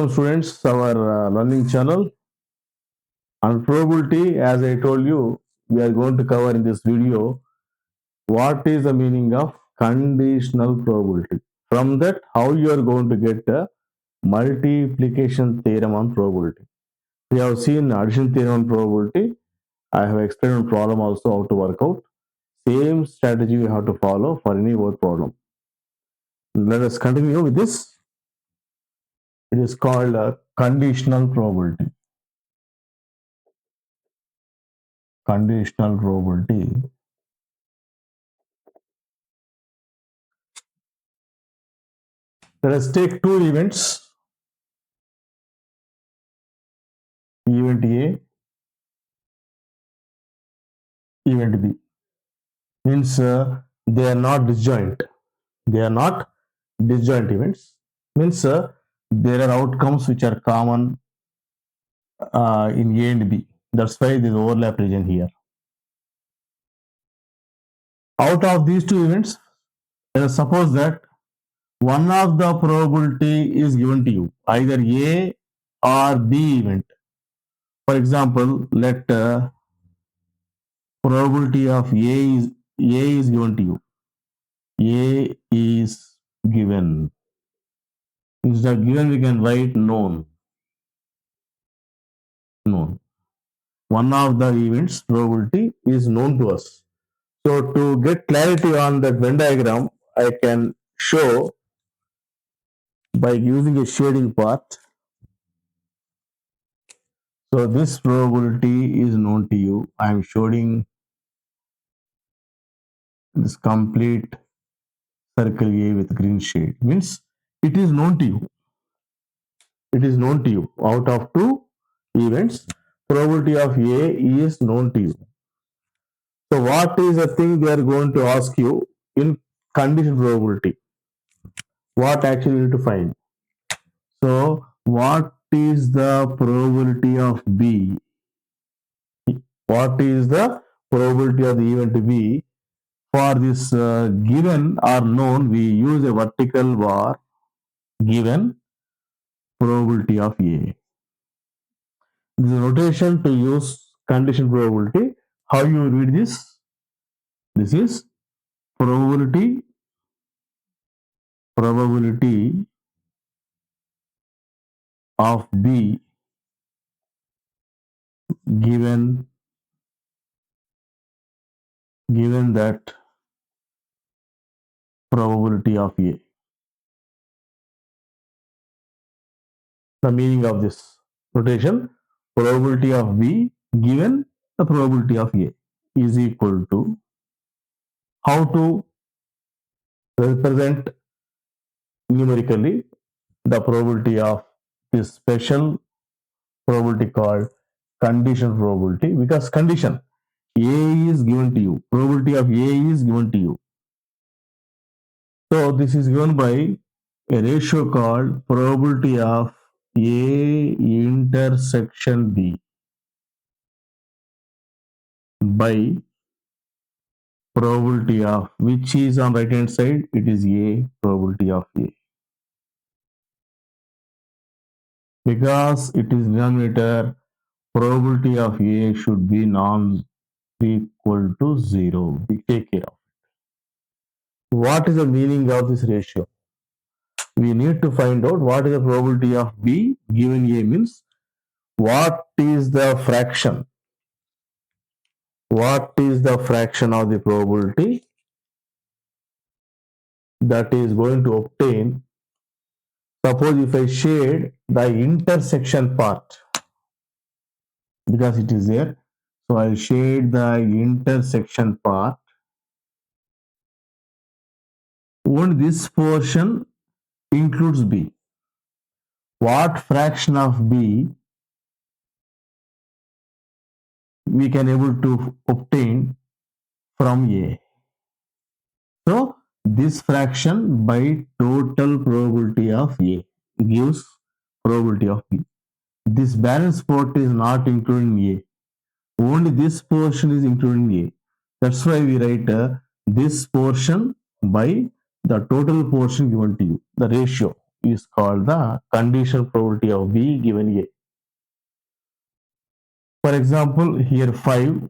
Welcome students, our learning channel. On probability, as I told you, we are going to cover in this video what is the meaning of conditional probability. From that, how you are going to get a multiplication theorem on probability. We have seen addition theorem on probability. I have explained problem also how to work out. Same strategy we have to follow for any word problem. Let us continue with this. It is called a conditional probability. Conditional probability. Let us take two events, event A, event B. Means they are not disjoint. They are not disjoint events. Means there are outcomes which are common in A and B. That's why there is overlap region here. Out of these two events, let us suppose that one of the probability is given to you, either A or B event. For example, let probability of A is given to you. A is given. Instead of given, we can write known. Known. One of the events probability is known to us. So to get clarity on that Venn diagram, I can show by using a shading part. So this probability is known to you. I am showing this complete circle A with green shade. Means it is known to you. It is known to you. Out of two events, probability of A is known to you. So what is the thing they are going to ask you in conditional probability? What actually you need to find? So what is the probability of B? What is the probability of the event B? For this given or known, we use a vertical bar given probability of A. This is notation to use conditional probability. How you read this? This is probability of B given that probability of A. The meaning of this notation, probability of B given the probability of A is equal to, how to represent numerically the probability of this special probability called conditional probability, because condition A is given to you, probability of A is given to you. So this is given by a ratio called probability of A intersection B by probability of, which is on right hand side, it is A, probability of A. Because it is denominator, probability of A should be non-equal to 0. We take care of it. What is the meaning of this ratio? We need to find out what is the probability of B given A, means what is the fraction? What is the fraction of the probability that is going to obtain? Suppose if I shade the intersection part, because it is there, so I'll shade the intersection part. Only this portion includes B. What fraction of B we can able to obtain from A? So this fraction by total probability of A gives probability of B. This balance part is not including A. Only this portion is including A. That's why we write this portion by the total portion given to you, the ratio. is called the conditional probability of B given A. For example, here 5,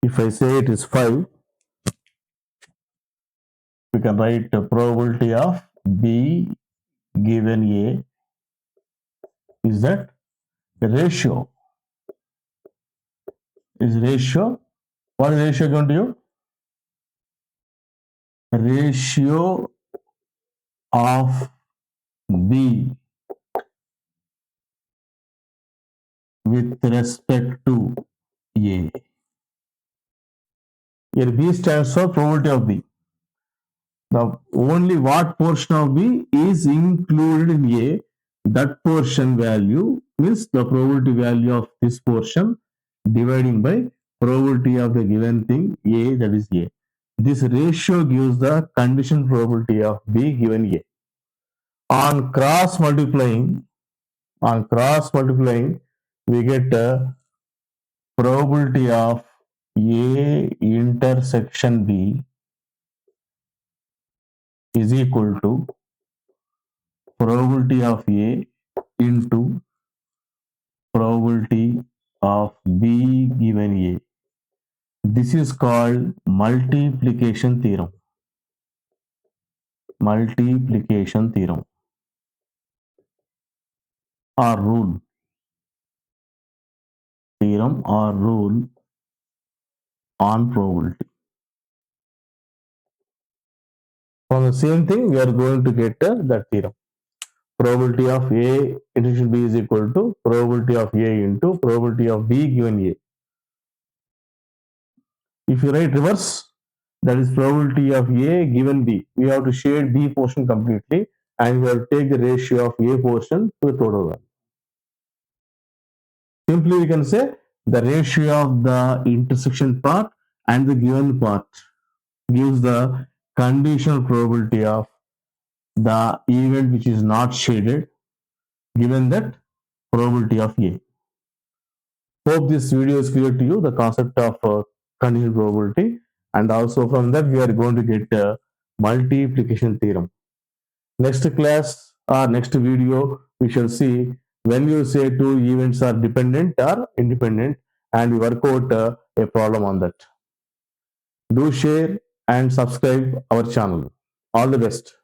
if I say it is 5, we can write the probability of B given A is that the ratio is ratio. What is ratio going to you? Ratio of B with respect to A. Here B stands for probability of B. The only what portion of B is included in A, that portion value means the probability value of this portion dividing by probability of the given thing A, that is A. This ratio gives the condition probability of B given A. On cross multiplying, we get a probability of A intersection B is equal to probability of A into probability of B given A. This is called multiplication theorem. Multiplication theorem or rule. Theorem or rule on probability. From the same thing, we are going to get that theorem. Probability of A intersection B is equal to probability of A into probability of B given A. If you write reverse, that is probability of A given B. We have to shade B portion completely and we have to take the ratio of A portion to the total value. Simply we can say the ratio of the intersection part and the given part gives the conditional probability of the event which is not shaded given that probability of A. Hope this video is clear to you, the concept of conditional probability, and also from that we are going to get multiplication theorem. Next class or next video, we shall see when you say two events are dependent or independent and we work out a problem on that. Do share and subscribe our channel. All the best.